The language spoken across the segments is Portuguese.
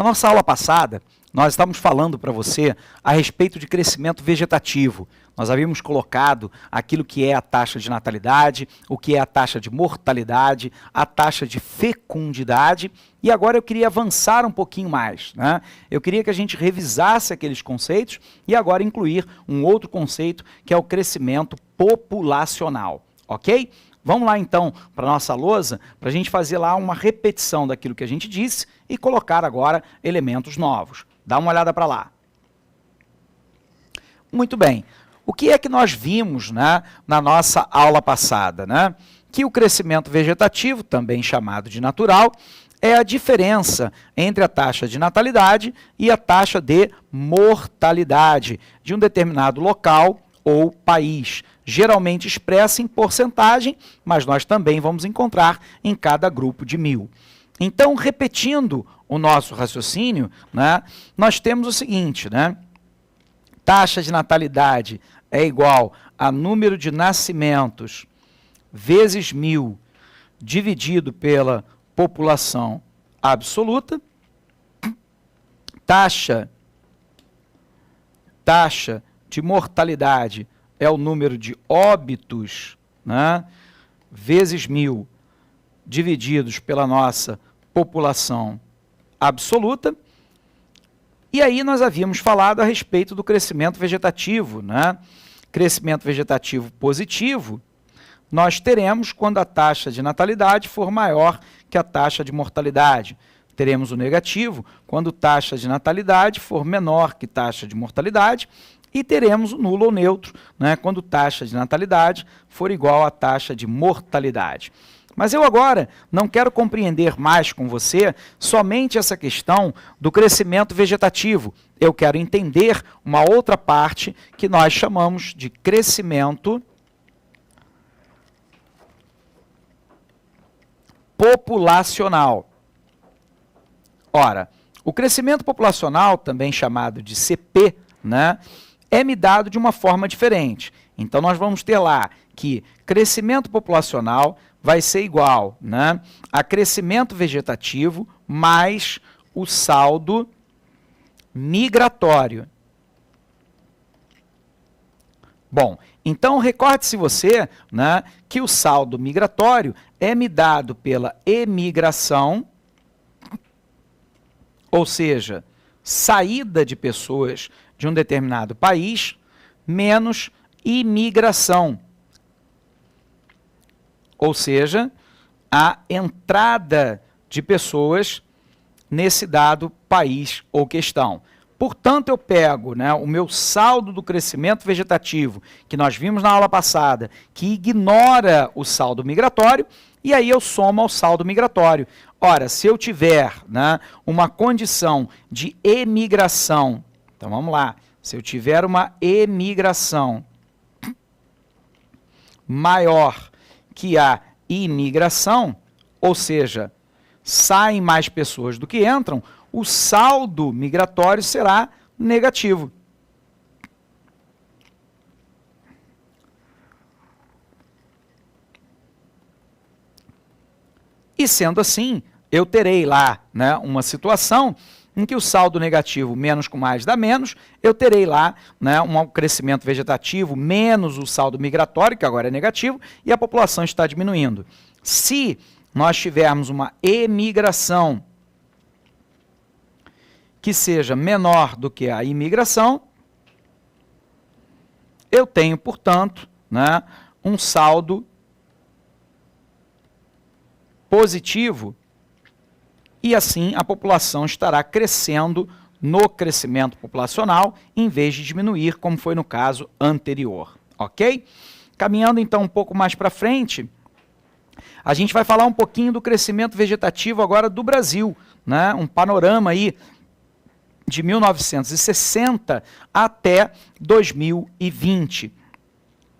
Na nossa aula passada, nós estávamos falando para você a respeito de crescimento vegetativo. Nós havíamos colocado aquilo que é a taxa de natalidade, o que é a taxa de mortalidade, a taxa de fecundidade, e agora eu queria avançar um pouquinho mais, né? Eu queria que a gente revisasse aqueles conceitos e agora incluir um outro conceito que é o crescimento populacional, ok? Vamos lá então para a nossa lousa, para a gente fazer lá uma repetição daquilo que a gente disse e colocar agora elementos novos. Dá uma olhada para lá. Muito bem. O que é que nós vimos, né, na nossa aula passada, né? Que o crescimento vegetativo, também chamado de natural, é a diferença entre a taxa de natalidade e a taxa de mortalidade de um determinado local ou país, geralmente expressa em porcentagem, mas nós também vamos encontrar em cada grupo de 1000. Então, repetindo o nosso raciocínio, né, nós temos o seguinte, né? Taxa de natalidade é igual a número de nascimentos vezes 1000 dividido pela população absoluta. Taxa de mortalidade é o número de óbitos, né, vezes 1000 divididos pela nossa população absoluta. E aí nós havíamos falado a respeito do crescimento vegetativo, né? Crescimento vegetativo positivo nós teremos quando a taxa de natalidade for maior que a taxa de mortalidade. Teremos o negativo quando taxa de natalidade for menor que taxa de mortalidade. E teremos o nulo ou neutro, né, quando taxa de natalidade for igual à taxa de mortalidade. Mas eu agora não quero compreender mais com você somente essa questão do crescimento vegetativo. Eu quero entender uma outra parte que nós chamamos de crescimento populacional. Ora, o crescimento populacional, também chamado de CP, né, é medado de uma forma diferente. Então, nós vamos ter lá que crescimento populacional vai ser igual, né, a crescimento vegetativo mais o saldo migratório. Bom, então recorde-se você, né, que o saldo migratório é medado pela emigração, ou seja, saída de pessoas de um determinado país, menos imigração, ou seja, a entrada de pessoas nesse dado país ou questão. Portanto, eu pego, né, o meu saldo do crescimento vegetativo, que nós vimos na aula passada, que ignora o saldo migratório, e aí eu somo ao saldo migratório. Ora, se eu tiver, né, uma condição de emigração, então vamos lá, se eu tiver uma emigração maior que a imigração, ou seja, saem mais pessoas do que entram, o saldo migratório será negativo. E sendo assim, eu terei lá, né, uma situação em que o saldo negativo menos com mais dá menos, eu terei lá, né, um crescimento vegetativo menos o saldo migratório, que agora é negativo, e a população está diminuindo. Se nós tivermos uma emigração que seja menor do que a imigração, eu tenho, portanto, né, um saldo positivo, e assim a população estará crescendo no crescimento populacional, em vez de diminuir, como foi no caso anterior, ok? Caminhando então um pouco mais para frente, a gente vai falar um pouquinho do crescimento vegetativo agora do Brasil, né? Um panorama aí de 1960 até 2020.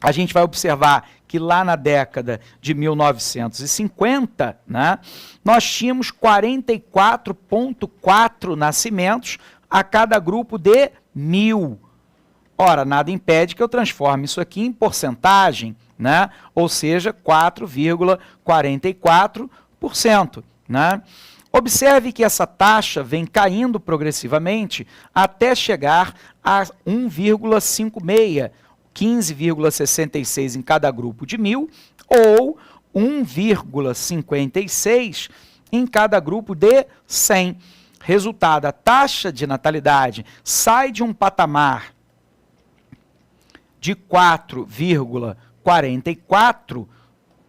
A gente vai observar que lá na década de 1950, né, nós tínhamos 44,4 nascimentos a cada grupo de 1000. Ora, nada impede que eu transforme isso aqui em porcentagem, né, ou seja, 4,44%. Né? Observe que essa taxa vem caindo progressivamente até chegar a 1,56, 15,66 em cada grupo de 1.000 ou 1,56 em cada grupo de 100. Resultado, a taxa de natalidade sai de um patamar de 4,44,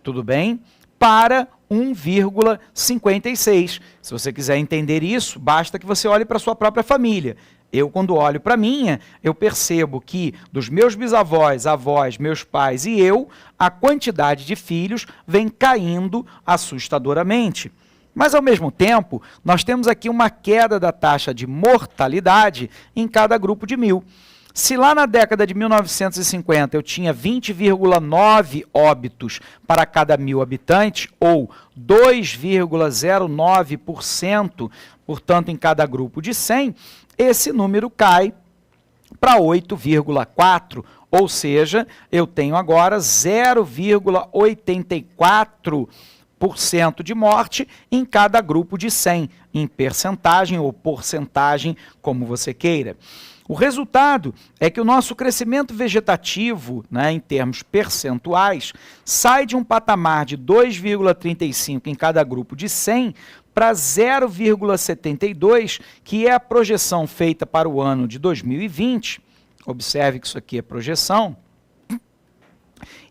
tudo bem, para 1,56. Se você quiser entender isso, basta que você olhe para a sua própria família. Eu, quando olho para a minha, eu percebo que dos meus bisavós, avós, meus pais e eu, a quantidade de filhos vem caindo assustadoramente. Mas, ao mesmo tempo, nós temos aqui uma queda da taxa de mortalidade em cada grupo de 1.000. Se lá na década de 1950 eu tinha 20,9 óbitos para cada 1.000 habitantes, ou 2,09%, portanto, em cada grupo de 100, esse número cai para 8,4, ou seja, eu tenho agora 0,84% de morte em cada grupo de 100, em percentagem ou porcentagem, como você queira. O resultado é que o nosso crescimento vegetativo, né, em termos percentuais, sai de um patamar de 2,35 em cada grupo de 100 para 0,72, que é a projeção feita para o ano de 2020. Observe que isso aqui é projeção.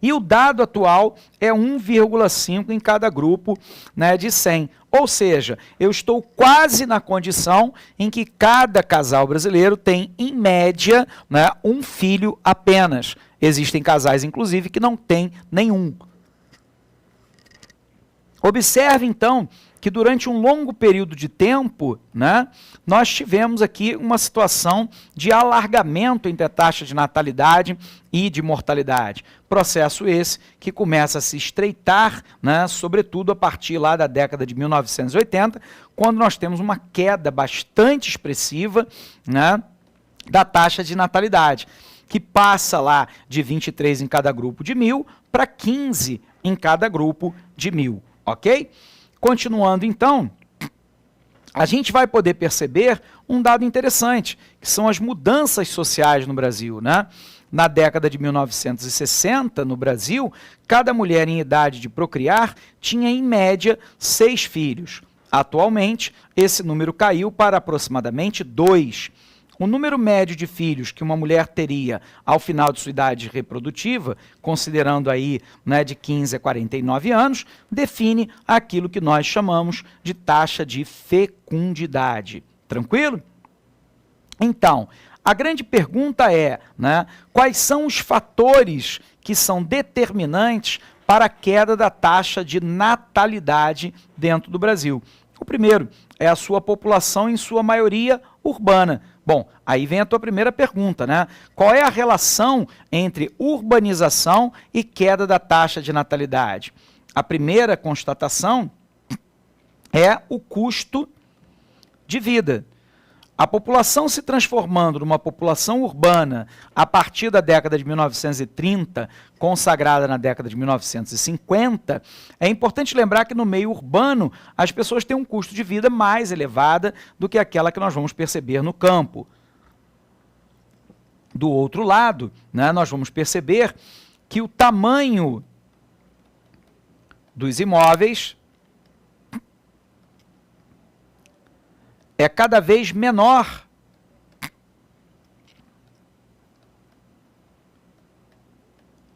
E o dado atual é 1,5 em cada grupo, né, de 100. Ou seja, eu estou quase na condição em que cada casal brasileiro tem, em média, né, um filho apenas. Existem casais, inclusive, que não têm nenhum. Observe, então, que durante um longo período de tempo, né, nós tivemos aqui uma situação de alargamento entre a taxa de natalidade e de mortalidade. Processo esse que começa a se estreitar, né, sobretudo a partir lá da década de 1980, quando nós temos uma queda bastante expressiva, né, da taxa de natalidade, que passa lá de 23 em cada grupo de 1.000 para 15 em cada grupo de 1.000, ok? Continuando, então, a gente vai poder perceber um dado interessante, que são as mudanças sociais no Brasil, né? Na década de 1960, no Brasil, cada mulher em idade de procriar tinha, em média, 6 filhos. Atualmente, esse número caiu para aproximadamente 2. O número médio de filhos que uma mulher teria ao final de sua idade reprodutiva, considerando aí, né, de 15 a 49 anos, define aquilo que nós chamamos de taxa de fecundidade. Tranquilo? Então, a grande pergunta é, né, quais são os fatores que são determinantes para a queda da taxa de natalidade dentro do Brasil? O primeiro é a sua população, em sua maioria, urbana. Bom, aí vem a tua primeira pergunta, né? Qual é a relação entre urbanização e queda da taxa de natalidade? A primeira constatação é o custo de vida. A população se transformando numa população urbana a partir da década de 1930, consagrada na década de 1950, é importante lembrar que no meio urbano as pessoas têm um custo de vida mais elevado do que aquela que nós vamos perceber no campo. Do outro lado, né, nós vamos perceber que o tamanho dos imóveis é cada vez menor.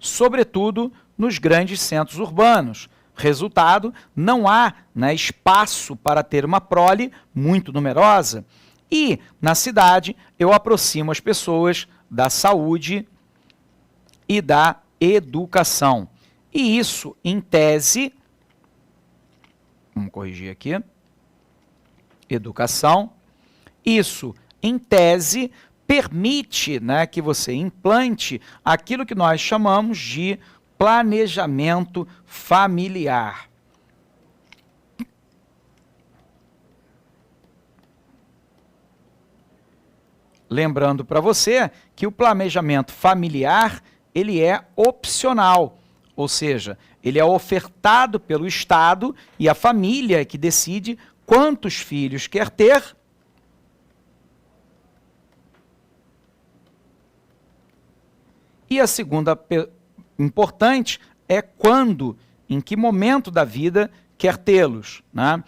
Sobretudo nos grandes centros urbanos. Resultado, não há, né, espaço para ter uma prole muito numerosa. E, na cidade, eu aproximo as pessoas da saúde e da educação. E isso, em tese, vamos corrigir aqui, educação, isso, em tese, permite, né, que você implante aquilo que nós chamamos de planejamento familiar. Lembrando para você que o planejamento familiar, ele é opcional, ou seja, ele é ofertado pelo Estado e a família que decide quantos filhos quer ter e a segunda importante é quando, em que momento da vida quer tê-los, né?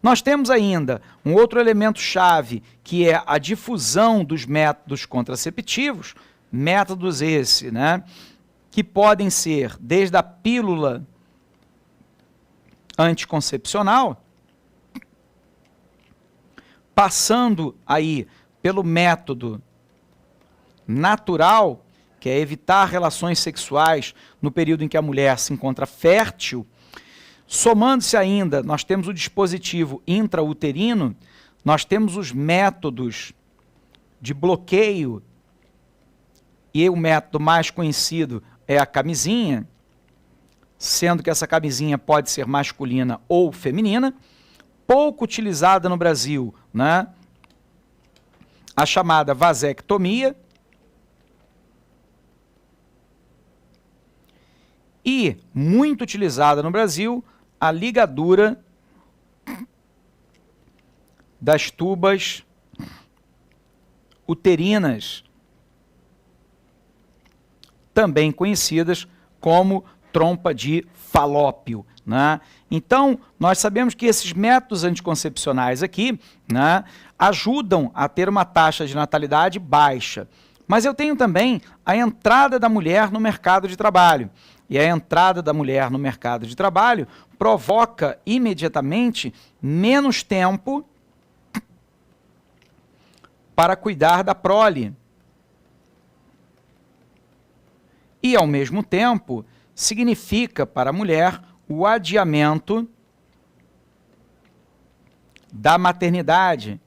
Nós temos ainda um outro elemento chave, que é a difusão dos métodos contraceptivos, métodos esse, né, que podem ser desde a pílula anticoncepcional, passando aí pelo método natural, que é evitar relações sexuais no período em que a mulher se encontra fértil. Somando-se ainda, nós temos o dispositivo intrauterino, nós temos os métodos de bloqueio, e o método mais conhecido é a camisinha, sendo que essa camisinha pode ser masculina ou feminina, pouco utilizada no Brasil, né? A chamada vasectomia, e muito utilizada no Brasil, a ligadura das tubas uterinas, também conhecidas como trompa de Falópio, né? Então, nós sabemos que esses métodos anticoncepcionais aqui, né, ajudam a ter uma taxa de natalidade baixa. Mas eu tenho também a entrada da mulher no mercado de trabalho. E a entrada da mulher no mercado de trabalho provoca imediatamente menos tempo para cuidar da prole. E, ao mesmo tempo, significa para a mulher o adiamento da maternidade.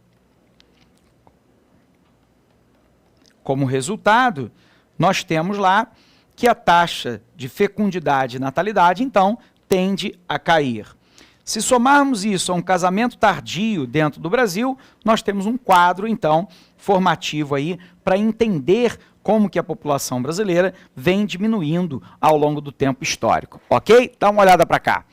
Como resultado, nós temos lá que a taxa de fecundidade e natalidade, então, tende a cair. Se somarmos isso a um casamento tardio dentro do Brasil, nós temos um quadro, então, formativo aí para entender como que a população brasileira vem diminuindo ao longo do tempo histórico, ok? Dá uma olhada para cá.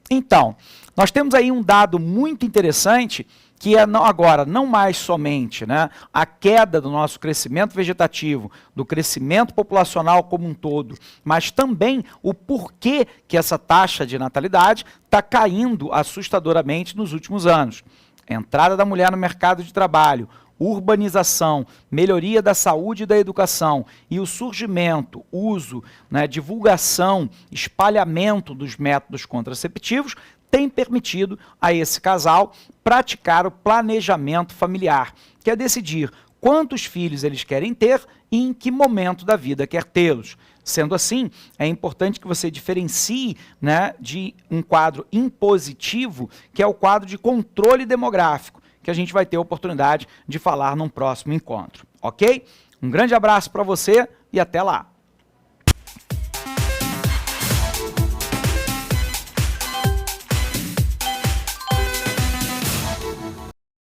Então, nós temos aí um dado muito interessante, que é agora não mais somente, né, a queda do nosso crescimento vegetativo, do crescimento populacional como um todo, mas também o porquê que essa taxa de natalidade está caindo assustadoramente nos últimos anos. Entrada da mulher no mercado de trabalho, urbanização, melhoria da saúde e da educação e o surgimento, uso, né, divulgação, espalhamento dos métodos contraceptivos tem permitido a esse casal praticar o planejamento familiar, que é decidir quantos filhos eles querem ter e em que momento da vida quer tê-los. Sendo assim, é importante que você diferencie, né, de um quadro impositivo, que é o quadro de controle demográfico, que a gente vai ter a oportunidade de falar num próximo encontro, ok? Um grande abraço para você e até lá!